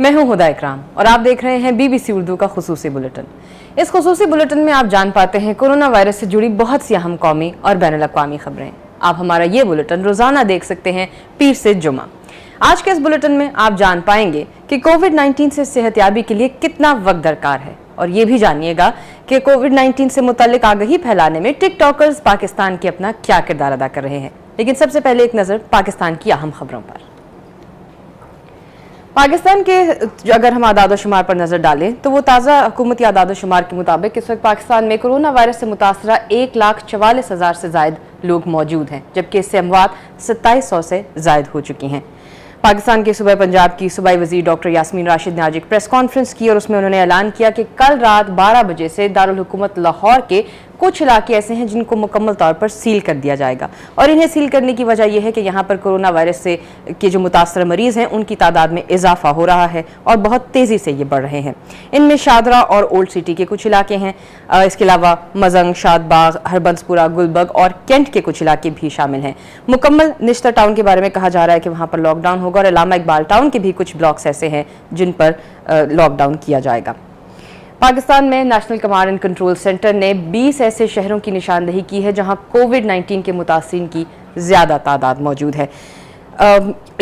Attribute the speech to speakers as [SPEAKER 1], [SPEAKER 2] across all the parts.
[SPEAKER 1] मैं हूं हुदा इकराम और आप देख रहे हैं बीबीसी उर्दू का खुसूसी बुलेटिन। इस खुसूसी बुलेटिन में आप जान पाते हैं कोरोना वायरस से जुड़ी बहुत सी अहम कौमी और बैनुल-अक़वामी खबरें। आप हमारा ये बुलेटिन रोजाना देख सकते हैं पीर से जुमा। आज के इस बुलेटिन में आप जान पाएंगे कि कोविड-19 से सेहतयाबी के लिए कितना वक्त दरकार है और ये भी जानिएगा कि कोविड-19 से मुताल्लिक आगाही फैलाने में टिकटॉकर्स पाकिस्तान के अपना क्या किरदार अदा कर रहे हैं। लेकिन सबसे पहले एक नजर पाकिस्तान की अहम खबरों पर। पाकिस्तान के अगर हम आदाद-ओ-शुमार पर नजर डालें तो वो ताज़ा हुकूमती आदाद-ओ-शुमार के मुताबिक इस वक्त पाकिस्तान में कोरोना वायरस से मुतासरा 1,44,000 से जायद लोग मौजूद हैं, जबकि इससे अमवात 2700 से जायद हो चुकी हैं। पाकिस्तान के सूबे पंजाब की सूबाई वजीर डॉक्टर यास्मीन राशिद ने आज एक प्रेस कॉन्फ्रेंस की और उसमें उन्होंने ऐलान किया कि कल रात 12 बजे से दारुल हुकूमत लाहौर के कुछ इलाके ऐसे हैं जिनको मुकम्मल तौर पर सील कर दिया जाएगा और इन्हें सील करने की वजह यह है कि यहाँ पर कोरोना वायरस से के जो मुतासर मरीज हैं उनकी तादाद में इजाफा हो रहा है और बहुत तेजी से ये बढ़ रहे हैं। इनमें शादरा और ओल्ड सिटी के कुछ इलाके हैं। इसके अलावा मजंग, शादबाग, हरबंसपुरा, गुलबर्ग और कैंट के कुछ इलाके भी शामिल हैं। मुकम्मल निश्तर टाउन के बारे में कहा जा रहा है कि वहाँ पर लॉकडाउन होगा और अल्लामा इकबाल टाउन के भी कुछ ब्लॉक्स ऐसे हैं जिन पर लॉकडाउन किया जाएगा। पाकिस्तान में national command and control centre ने 20 ऐसे शहरों की निशानदेही की है जहां कोविड-19 के मुतासिरीन की ज्यादा तादाद मौजूद है।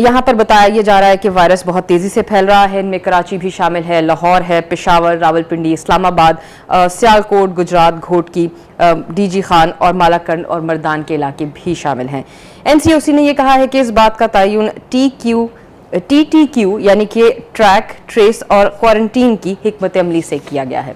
[SPEAKER 1] यहाँ पर बताया जा रहा है कि वायरस बहुत तेजी से फैल रहा है। इनमें कराची भी शामिल है, लाहौर है, पेशावर, रावलपिंडी, इस्लामाबाद, सियालकोट, गुजरात, घोटकी, डीजी खान और मालाकंड और मर्दान के इलाके भी शामिल हैं। NCOC ने यह कहा है कि इस बात का तयन TTQ यानी कि ट्रैक, ट्रेस और क्वारंटीन की हिकमत अमली से किया गया है।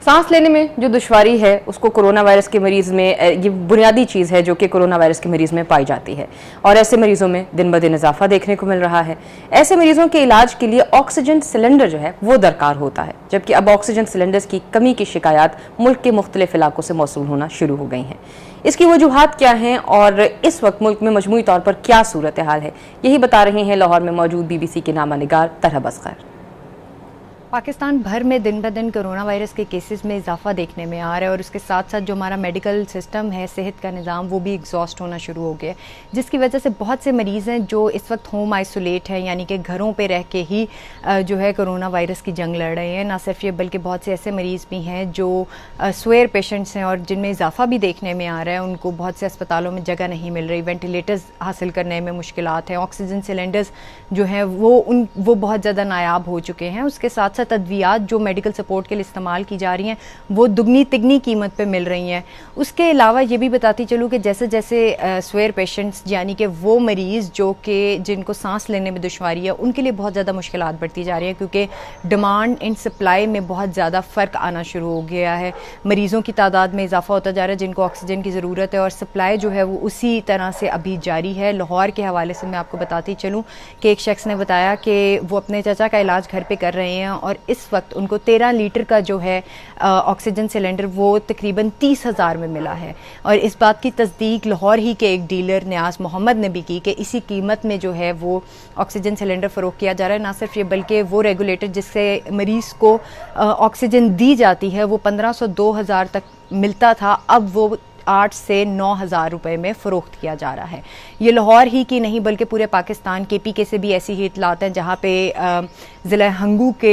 [SPEAKER 1] सांस लेने में जो दुश्वारी है उसको कोरोना वायरस के मरीज में ये बुनियादी चीज़ है जो कि कोरोना वायरस के मरीज में पाई जाती है और ऐसे मरीजों में दिन ब दिन इजाफा देखने को मिल रहा है। ऐसे मरीजों के इलाज के लिए ऑक्सीजन सिलेंडर जो है वो दरकार होता है, जबकि अब ऑक्सीजन सिलेंडर्स की कमी की शिकायत मुल्क के मुख्तलिफ इलाकों से मौसूल होना शुरू हो गई हैं। इसकी वजूहात क्या हैं और इस वक्त मुल्क में मजमूई तौर पर क्या सूरत हाल है, यही बता रहे हैं लाहौर में मौजूद BBC के नामा निगार तरहब असगर।
[SPEAKER 2] पाकिस्तान भर में दिन ब दिन कोरोना वायरस के केसेस में इजाफा देखने में आ रहा है और उसके साथ साथ जो हमारा मेडिकल सिस्टम है, सेहत का निज़ाम, वो भी एग्जॉस्ट होना शुरू हो गया, जिसकी वजह से बहुत से मरीज़ हैं जो इस वक्त होम आइसोलेट हैं, यानी कि घरों पे रह के ही जो है कोरोना वायरस की जंग लड़ रहे हैं। ना सिर्फ ये बल्कि बहुत से ऐसे मरीज़ भी हैं जो स्वेयर पेशेंट्स हैं और जिनमें इजाफा भी देखने में आ रहा है। उनको बहुत से अस्पतालों में जगह नहीं मिल रही, वेंटिलेटर्स हासिल करने में मुश्किलात हैं, ऑक्सीजन सिलेंडर्स जो हैं वो बहुत ज़्यादा नायाब हो चुके हैं। उसके साथ अद्वियात जो मेडिकल सपोर्ट के लिए इस्तेमाल की जा रही हैं वो दुगनी तिगनी कीमत पे मिल रही हैं। उसके अलावा ये भी बताती चलूँ कि जैसे जैसे स्वेयर पेशेंट्स यानी कि वो मरीज़ जो कि जिनको सांस लेने में दुश्वारी है उनके लिए बहुत ज़्यादा मुश्किलात बढ़ती जा रही है, क्योंकि डिमांड एंड सप्लाई में बहुत ज़्यादा फ़र्क आना शुरू हो गया है। मरीज़ों की तादाद में इजाफा होता जा रहा है जिनको ऑक्सीजन की ज़रूरत है और सप्लाई जो है वो उसी तरह से अभी जारी है। लाहौर के हवाले से मैं आपको बताती चलूँ कि एक शख्स ने बताया कि वो अपने चाचा का इलाज घर पर कर रहे हैं और इस वक्त उनको 13 लीटर का जो है ऑक्सीजन सिलेंडर वो तकरीबन 30,000 में मिला है। और इस बात की तस्दीक लाहौर ही के एक डीलर न्याज मोहम्मद ने भी की कि इसी कीमत में जो है वो ऑक्सीजन सिलेंडर फ़रोख्त किया जा रहा है। ना सिर्फ ये बल्कि वो रेगुलेटर जिससे मरीज़ को ऑक्सीजन दी जाती है वो 1500-2000 तक मिलता था, अब वो 8 से 9,000 रुपये में फ़रोख्त किया जा रहा है। ये लाहौर ही की नहीं बल्कि पूरे पाकिस्तान के PK से भी ऐसी ही इतलात हैं, जहाँ पे ज़िला हंगू के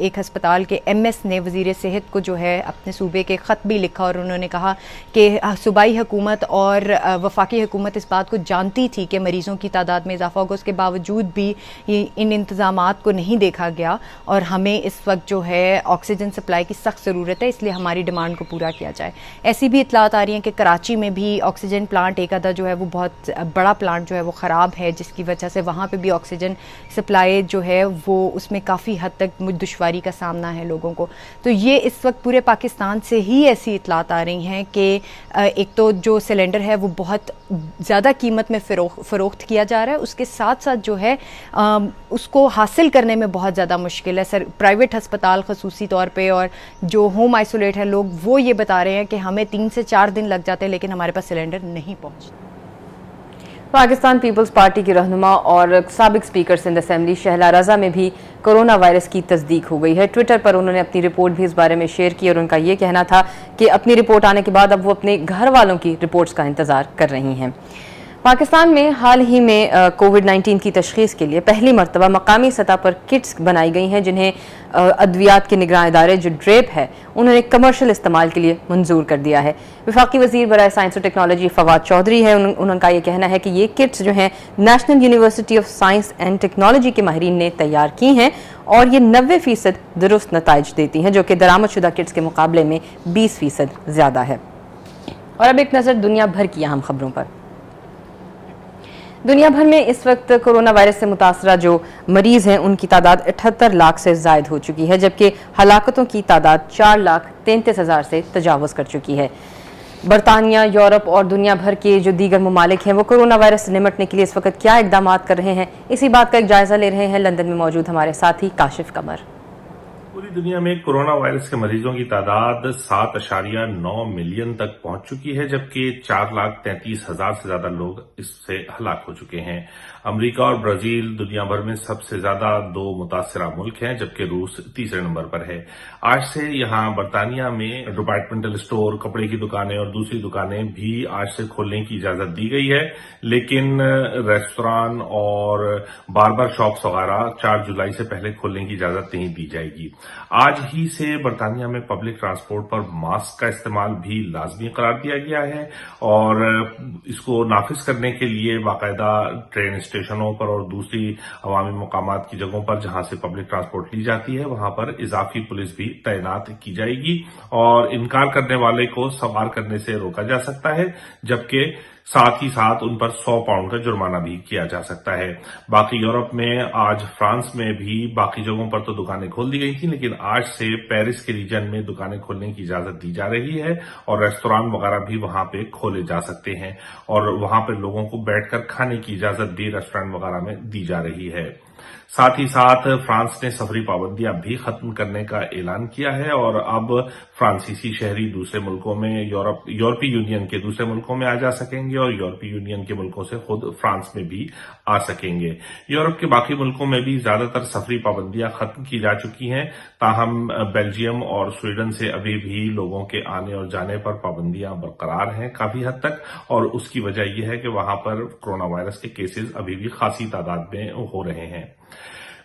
[SPEAKER 2] एक अस्पताल के MS ने वज़ीर सेहत को जो है अपने सूबे के ख़त भी लिखा और उन्होंने कहा कि सूबाई हुकूमत और वफाकी हुकूमत इस बात को जानती थी कि मरीज़ों की तादाद में इजाफा होगा, उसके बावजूद भी इन इंतज़ामात को नहीं देखा गया और हमें इस वक्त जो है ऑक्सीजन सप्लाई की सख्त ज़रूरत है, इसलिए हमारी डिमांड को पूरा किया जाए। ऐसी भी इतलात आ रही हैं कि कराची में भी ऑक्सीजन प्लांट एक आधा जो है वो बहुत बड़ा प्लांट जो है वो ख़राब है, जिसकी वजह से वहाँ पे भी ऑक्सीजन सप्लाई जो है वो उसमें काफ़ी हद तक दुश्वारी का सामना है लोगों को। तो ये इस वक्त पूरे पाकिस्तान से ही ऐसी इतलात आ रही हैं कि एक तो जो सिलेंडर है वो बहुत ज़्यादा कीमत में फ़रोख्त किया जा रहा है, उसके साथ साथ जो है उसको हासिल करने में बहुत ज़्यादा मुश्किल है। प्राइवेट हस्पताल खसूसी तौर पर और जो होम आइसोलेट है लोग वो ये बता रहे हैं कि हमें 3 से 4 दिन लग जाते हैं लेकिन हमारे पास सिलेंडर नहीं पहुँचता।
[SPEAKER 1] पाकिस्तान पीपल्स पार्टी की रहनुमा और साबिक स्पीकर सिंध असेंबली शहला रजा में भी कोरोना वायरस की तस्दीक हो गई है। ट्विटर पर उन्होंने अपनी रिपोर्ट भी इस बारे में शेयर की और उनका ये कहना था कि अपनी रिपोर्ट आने के बाद अब वो अपने घर वालों की रिपोर्ट्स का इंतजार कर रही हैं। पाकिस्तान में हाल ही में कोविड-19 की तशखीस के लिए पहली मरतबा मकामी सतह पर किट्स बनाई गई हैं, जिन्हें अद्वियात के निगरान इदारे जो ड्रेप है उन्होंने कमर्शियल इस्तेमाल के लिए मंजूर कर दिया है। वफाकी वजीर बराए साइंस और टेक्नोलॉजी फवाद चौधरी है, उनका ये कहना है कि ये किट्स जो हैं national university of science and technology के माहिरीन ने तैयार की हैं और ये 90% दुरुस्त नताइज देती हैं, जो कि दरामदशुदा किट्स के मुकाबले में 20% ज़्यादा है। और अब एक नज़र दुनिया भर की अहम खबरों पर। दुनिया भर में इस वक्त कोरोना वायरस से मुतासरा जो मरीज हैं उनकी तादाद 78 लाख से जायद हो चुकी है, जबकि हलाकतों की तादाद 4,33,000 से तजावुज कर चुकी है। बरतानिया, यूरोप और दुनिया भर के जो दीगर ममालिक हैं वो कोरोना वायरस से निपटने के लिए इस वक्त क्या इकदाम कर रहे हैं, इसी बात का एक जायजा ले रहे हैं लंदन में मौजूद हमारे साथी काशिफ कमर।
[SPEAKER 3] पूरी दुनिया में कोरोना वायरस के मरीजों की तादाद 7.9 मिलियन तक पहुंच चुकी है, जबकि 4,33,000 से ज्यादा लोग इससे हलाक हो चुके हैं। अमेरिका और ब्राजील दुनिया भर में सबसे ज्यादा 2 मुतासरा मुल्क हैं, जबकि रूस तीसरे नंबर पर है। आज से यहां बरतानिया में डिपार्टमेंटल स्टोर, कपड़े की दुकानें और दूसरी दुकानें भी आज से खोलने की इजाजत दी गई है, लेकिन रेस्टोरेंट और बार्बर शॉप्स वगैरह 4 जुलाई से पहले खोलने की इजाजत नहीं दी जाएगी। आज ही से बरतानिया में पब्लिक ट्रांसपोर्ट पर मास्क का इस्तेमाल भी लाजमी करार दिया गया है और इसको नाफिज करने के लिए बाकायदा ट्रेन स्टेशनों पर और दूसरी अवामी मुकामात की जगहों पर जहां से पब्लिक ट्रांसपोर्ट ली जाती है वहां पर इजाफी पुलिस भी तैनात की जाएगी और इनकार करने वाले को सवार करने से रोका जा सकता है, जबकि साथ ही साथ उन पर 100 पाउंड का जुर्माना भी किया जा सकता है। बाकी यूरोप में, आज फ्रांस में भी बाकी जगहों पर तो दुकानें खोल दी गई थी, लेकिन आज से पेरिस के रीजन में दुकानें खोलने की इजाजत दी जा रही है और रेस्टोरेंट वगैरह भी वहां पे खोले जा सकते हैं और वहां पे लोगों को बैठकर खाने की इजाजत भी रेस्टोरेंट वगैरह में दी जा रही है। साथ ही साथ फ्रांस ने सफरी पाबंदियां भी खत्म करने का ऐलान किया है और अब फ्रांसीसी शहरी दूसरे मुल्कों में, यूरोपीय यूनियन के दूसरे मुल्कों में आ जा सकेंगे और यूरोपीय यूनियन के मुल्कों से खुद फ्रांस में भी आ सकेंगे। यूरोप के बाकी मुल्कों में भी ज्यादातर सफरी पाबंदियां खत्म की जा चुकी हैं, ताहम बेल्जियम और स्वीडन से अभी भी लोगों के आने और जाने पर पाबंदियां बरकरार हैं काफी हद तक, और उसकी वजह यह है कि वहां पर कोरोना वायरस के केसेस अभी भी खासी तादाद में हो रहे हैं।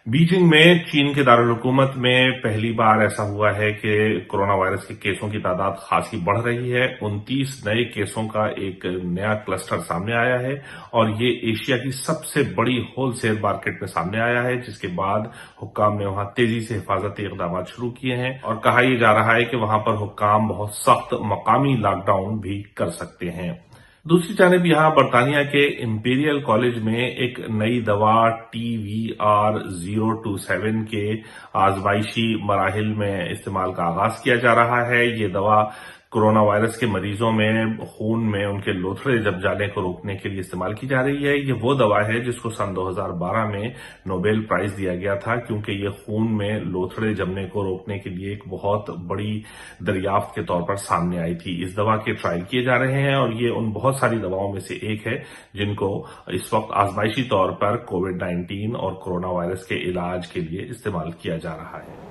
[SPEAKER 3] बीजिंग में चीन के दारुल हुकूमत में पहली बार ऐसा हुआ है कि कोरोना वायरस के केसों की तादाद खासी बढ़ रही है। 29 नए केसों का एक नया क्लस्टर सामने आया है और ये एशिया की सबसे बड़ी होलसेल मार्केट में सामने आया है, जिसके बाद हुक्काम ने वहां तेजी से हिफाजती इकदाम शुरू किए हैं और कहा यह जा रहा है कि वहां पर हुक्काम बहुत सख्त मकामी लॉकडाउन भी कर सकते हैं। दूसरी जानिब यहां बरतानिया के इंपीरियल कॉलेज में एक नई दवा TVR027 के आजमाइशी मराहिल में इस्तेमाल का आगाज किया जा रहा है। ये दवा कोरोना वायरस के मरीजों में खून में उनके लोथड़े जम जाने को रोकने के लिए इस्तेमाल की जा रही है। ये वो दवा है जिसको सन 2012 में नोबेल प्राइज दिया गया था, क्योंकि ये खून में लोथड़े जमने को रोकने के लिए एक बहुत बड़ी दरियाफ्त के तौर पर सामने आई थी। इस दवा के ट्रायल किए जा रहे हैं और ये उन बहुत सारी दवाओं में से एक है जिनको इस वक्त आजमाइशी तौर पर कोविड-19 और कोरोना वायरस के इलाज के लिए इस्तेमाल किया जा रहा है।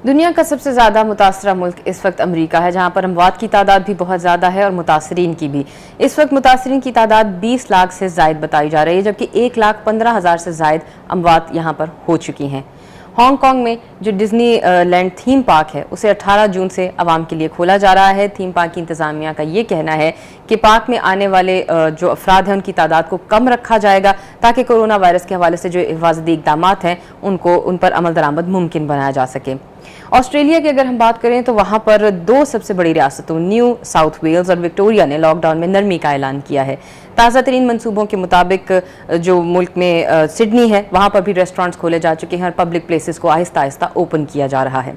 [SPEAKER 1] दुनिया का सबसे ज्यादा मुतासरा मुल्क इस वक्त अमेरिका है, जहां पर अमवात की तादाद भी बहुत ज्यादा है और मुतासरीन की भी। इस वक्त मुतासरीन की तादाद 20 लाख से जायद बताई जा रही है, जबकि 1,15,000 से जायद अमवात यहां पर हो चुकी हैं। हांगकांग में जो डिज्नी लैंड थीम पार्क है उसे 18 जून से आवाम के लिए खोला जा रहा है। थीम पार्क की इंतजामिया का ये कहना है कि पार्क में आने वाले जो अफराद हैं उनकी तादाद को कम रखा जाएगा, ताकि कोरोना वायरस के हवाले से जो हिफाजती इकदाम हैं उन पर अमल दरामद मुमकिन बनाया जा सके। ऑस्ट्रेलिया की अगर हम बात करें तो वहां पर 2 सबसे बड़ी रियासतों न्यू साउथ वेल्स और विक्टोरिया ने लॉकडाउन में नरमी का ऐलान किया है। ताज़ा तरीन मंसूबों के मुताबिक जो मुल्क में सिडनी है वहां पर भी रेस्टोरेंट्स खोले जा चुके हैं और पब्लिक प्लेसेस को आहिस्ता आहिस्ता ओपन किया जा रहा है।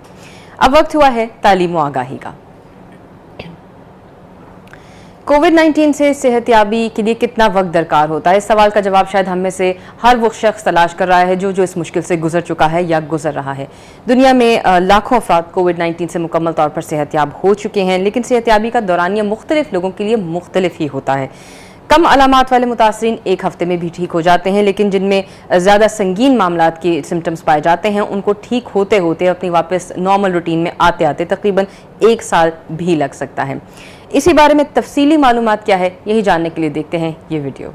[SPEAKER 1] अब वक्त हुआ है तालीम व आगाही का। कोविड-19 से सेहतयाबी के लिए कितना वक्त दरकार होता है, इस सवाल का जवाब शायद हम में से हर वो शख्स तलाश कर रहा है जो इस मुश्किल से गुजर चुका है या गुजर रहा है। दुनिया में लाखों अफराद कोविड-19 से मुकम्मल तौर पर सेहतयाब हो चुके हैं, लेकिन सेहतयाबी का दौरानिया मुख्तलिफ लोगों के लिए मुख्तलिफ ही होता है। कम अलामात वाले मुतासरीन 1 हफ्ते में भी ठीक हो जाते हैं, लेकिन जिनमें ज़्यादा संगीन मामलात के सिम्टम्स पाए जाते हैं उनको ठीक होते होते अपनी वापस नॉर्मल रूटीन में आते आते तकरीबन 1 साल भी लग सकता है। इसी बारे में तफसीली मालूमात क्या है, यही जानने के लिए देखते हैं ये वीडियो।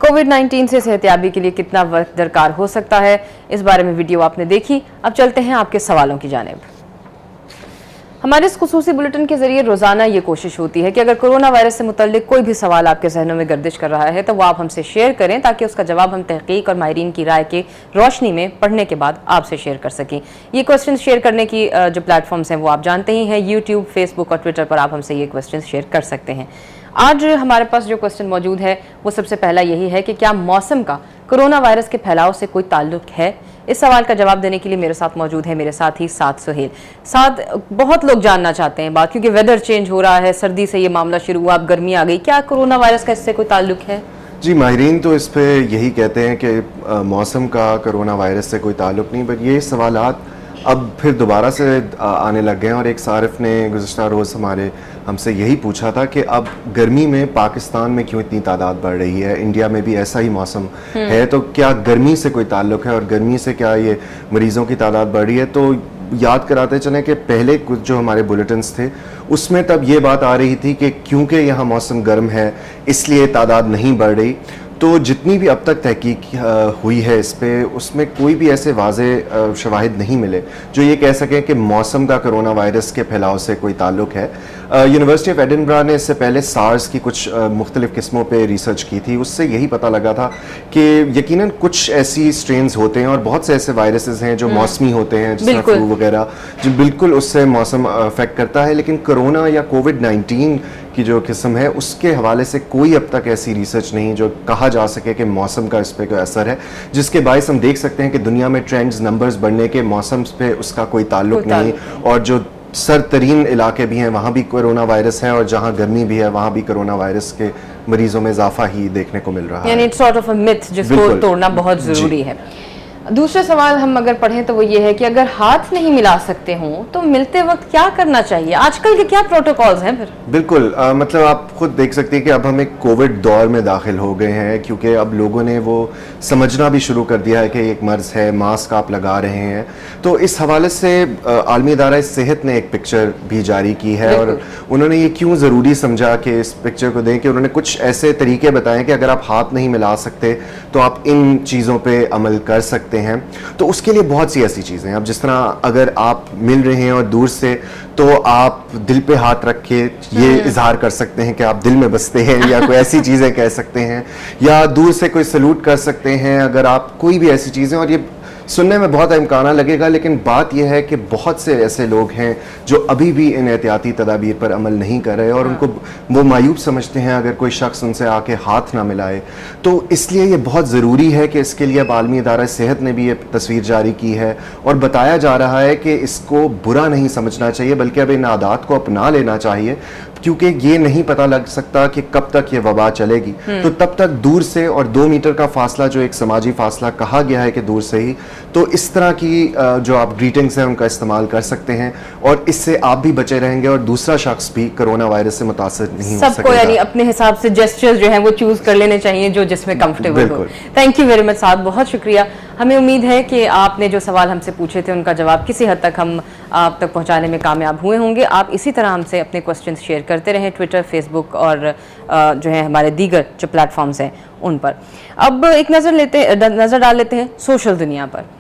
[SPEAKER 1] कोविड-19 से सेहतयाबी के लिए कितना वक्त दरकार हो सकता है, इस बारे में वीडियो आपने देखी। अब चलते हैं आपके सवालों की जानिब। हमारे इस खुसूसी बुलेटिन के जरिए रोजाना ये कोशिश होती है कि अगर कोरोना वायरस से मुतल्लिक कोई भी सवाल आपके जहनों में गर्दिश कर रहा है तो वो आप हमसे शेयर करें, ताकि उसका जवाब हम तहकीक और माहिरीन की राय के रोशनी में पढ़ने के बाद आपसे शेयर कर सकें। ये क्वेश्चन शेयर करने की जो प्लेटफॉर्म्स हैं वो आप जानते ही हैं, यूट्यूब, फेसबुक और ट्विटर पर आप हमसे ये क्वेश्चन शेयर कर सकते हैं। आज हमारे पास जो क्वेश्चन मौजूद है वो सबसे पहला यही है कि क्या मौसम का कोरोना वायरस के फैलाव से कोई ताल्लुक है। इस सवाल का जवाब देने के लिए मेरे साथ मौजूद है मेरे साथी साद सुहेल। साद, बहुत लोग जानना चाहते हैं बात, क्योंकि वेदर चेंज हो रहा है, सर्दी से ये मामला शुरू हुआ, अब गर्मी आ गई, क्या कोरोना वायरस का इससे कोई ताल्लुक है?
[SPEAKER 4] जी, माहिरीन तो इस पे यही कहते हैं कि मौसम का कोरोना वायरस से कोई ताल्लुक नहीं, बट ये सवालात अब फिर दोबारा से आने लग गए हैं। और एक सारिफ ने गुज़श्ता रोज़ हमसे यही पूछा था कि अब गर्मी में पाकिस्तान में क्यों इतनी तादाद बढ़ रही है, इंडिया में भी ऐसा ही मौसम है, तो क्या गर्मी से कोई ताल्लुक है और गर्मी से क्या ये मरीज़ों की तादाद बढ़ रही है। तो याद कराते चलें कि पहले कुछ जो हमारे बुलेटिन्स थे उसमें तब ये बात आ रही थी कि क्योंकि यहाँ मौसम गर्म है इसलिए तादाद नहीं बढ़ रही। तो जितनी भी अब तक तहकीक हुई है इस पे, उसमें कोई भी ऐसे वाज़े शवाहिद नहीं मिले जो ये कह सकें कि मौसम का कोरोना वायरस के फैलाव से कोई ताल्लुक है। यूनिवर्सिटी ऑफ एडिनबरा ने इससे पहले सार्स की कुछ मुख्तलिफ किस्मों पे रिसर्च की थी, उससे यही पता लगा था कि यकीनन कुछ ऐसी स्ट्रेन्स होते हैं और बहुत से ऐसे वायरसेस हैं जो मौसमी होते हैं, जैसे फ्लू वगैरह, जो बिल्कुल उससे मौसम अफेक्ट करता है। लेकिन कोरोना या कोविड-19 की जो किस्म है उसके हवाले से कोई अब तक ऐसी रिसर्च नहीं जो कहा जा सके कि मौसम का इस पर कोई असर है, जिसके बायस हम देख सकते हैं कि दुनिया में ट्रेंड्स, नंबर्स बढ़ने के मौसम पे उसका कोई ताल्लुक नहीं। और जो सरतरीन इलाके भी हैं वहाँ भी कोरोना वायरस है और जहाँ गर्मी भी है वहाँ भी कोरोना वायरस के मरीजों में इजाफा ही देखने को मिल रहा है।
[SPEAKER 1] यानी it's sort of a myth जिसको तोड़ना बहुत ज़रूरी है। दूसरा सवाल हम अगर पढ़ें तो वो ये है कि अगर हाथ नहीं मिला सकते हों तो मिलते वक्त क्या करना चाहिए? आजकल के क्या प्रोटोकॉल्स हैं फिर?
[SPEAKER 4] बिल्कुल, मतलब आप खुद देख सकते हैं कि अब हम एक कोविड दौर में दाखिल हो गए हैं, क्योंकि अब लोगों ने वो समझना भी शुरू कर दिया है कि एक मर्ज है, मास्क आप लगा रहे हैं। तो इस हवाले से आलमी इदारा सेहत ने एक पिक्चर भी जारी की है और उन्होंने ये क्यों ज़रूरी समझा कि इस पिक्चर को दें कि उन्होंने कुछ ऐसे तरीके बताएं कि अगर आप हाथ नहीं मिला सकते तो आप इन चीज़ों पर अमल कर सकते हैं। तो उसके लिए बहुत सी ऐसी चीज़ें हैं। अब जिस तरह अगर आप मिल रहे हैं और दूर से, तो आप दिल पे हाथ रख के ये इजहार कर सकते हैं कि आप दिल में बसते हैं, या कोई ऐसी चीज़ें कह सकते हैं, या दूर से कोई सलूट कर सकते हैं अगर आप, कोई भी ऐसी चीज़ें। और ये सुनने में बहुत इम्काना लगेगा, लेकिन बात यह है कि बहुत से ऐसे लोग हैं जो अभी भी इन एहतियाती तदाबीर पर अमल नहीं कर रहे और उनको वो मायूब समझते हैं अगर कोई शख्स उनसे आके हाथ ना मिलाए। तो इसलिए ये बहुत ज़रूरी है कि इसके लिए अब आलमी इदारा सेहत ने भी ये तस्वीर जारी की है और बताया जा रहा है कि इसको बुरा नहीं समझना चाहिए, बल्कि अब इन आदात को अपना लेना चाहिए, क्योंकि ये नहीं पता लग सकता कि कब तक ये वबा चलेगी। तो तब तक दूर से, और 2 मीटर का फासला जो एक समाजी फासला कहा गया है कि दूर से ही, तो इस तरह की जो आप ग्रीटिंग्स हैं उनका इस्तेमाल कर सकते हैं और इससे आप भी बचे रहेंगे और दूसरा शख्स भी कोरोना वायरस से मुतासर नहीं हो सकेगा।
[SPEAKER 1] सबको यानी अपने हिसाब से जेस्चर्स जो हैं वो चूज कर लेने चाहिए जो जिसमें कंफर्टेबल हो। थैंक यू वेरी मच साहब, बहुत शुक्रिया। हमें उम्मीद है कि आपने जो सवाल हमसे पूछे थे उनका जवाब किसी हद तक हम आप तक पहुंचाने में कामयाब हुए होंगे। आप इसी तरह हमसे अपने क्वेश्चंस शेयर करते रहें ट्विटर, फेसबुक और जो है हमारे दीगर जो प्लेटफॉर्म्स हैं उन पर। अब एक नज़र डाल लेते हैं सोशल दुनिया पर।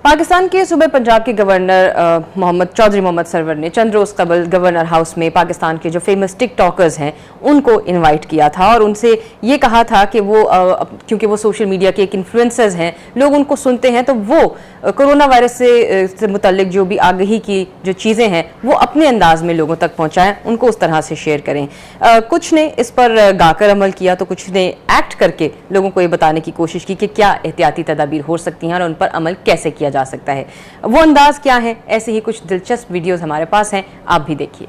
[SPEAKER 1] पाकिस्तान के सूबे पंजाब के गवर्नर मोहम्मद चौधरी मोहम्मद सरवर ने चंद रोज़ कबल गवर्नर हाउस में पाकिस्तान के जो फेमस टिकटॉकर्स हैं उनको इनवाइट किया था और उनसे ये कहा था कि वो क्योंकि वो सोशल मीडिया के एक इन्फ्लुएंसर्स हैं, लोग उनको सुनते हैं, तो वो कोरोना वायरस से मुतल्लिक जो भी आगही की जो चीज़ें हैं वो अपने अंदाज में लोगों तक पहुँचाएँ, उनको उस तरह से शेयर करें। कुछ ने इस पर गाकर अमल किया तो कुछ ने एक्ट करके लोगों को ये बताने की कोशिश की कि क्या एहतियाती तदाबीर हो सकती हैं और उन पर अमल कैसे किया जा सकता है। वो अंदाज क्या है, ऐसे ही कुछ दिलचस्प वीडियोस हमारे पास हैं, आप भी देखिए।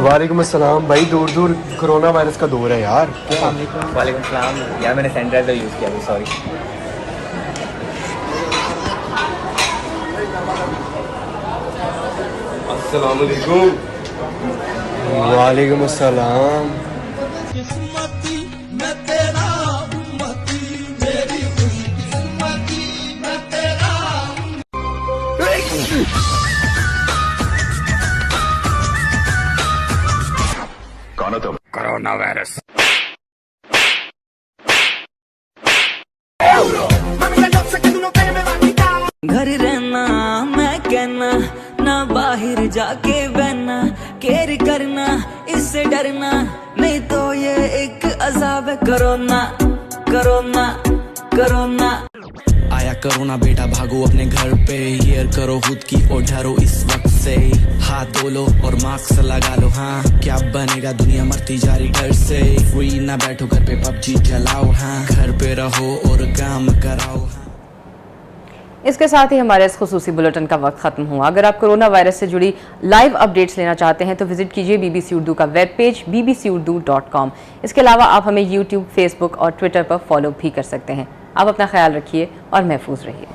[SPEAKER 5] वालेकुम अस्सलाम भाई, दूर दूर कोरोना वायरस का दौर है यार।
[SPEAKER 6] वालेकुम अस्सलाम यार, मैंने सैनिटाइजर यूज़ किया, सॉरी।
[SPEAKER 5] अस्सलाम वालेकुम। वालेकुम अस्सलाम।
[SPEAKER 7] कौन हो तुम? Corona virus.
[SPEAKER 8] घर रहना मैं कहना, ना बाहर जाके बहना, केयर करना इससे डरना नहीं, तो ये एक अजाब है कोरोना कोरोना कोरोना।
[SPEAKER 9] आया कोरोना बेटा भागो अपने घर पे, केयर करो खुद की और डरो इस वक्त से, हाथ धो लो और मास्क लगा लो। हाँ क्या बनेगा दुनिया मरती जा रही डर से, फ्री ना बैठो घर पे पबजी चलाओ, हाँ घर पे रहो और काम कराओ।
[SPEAKER 1] इसके साथ ही हमारे इस खुसूसी बुलेटिन का वक्त खत्म हुआ। अगर आप कोरोना वायरस से जुड़ी लाइव अपडेट्स लेना चाहते हैं तो विजिट कीजिए BBC उर्दू का वेब पेज bbcurdu.com। इसके अलावा आप हमें YouTube, फेसबुक और ट्विटर पर फॉलो भी कर सकते हैं। आप अपना ख्याल रखिए और महफूज रहिए।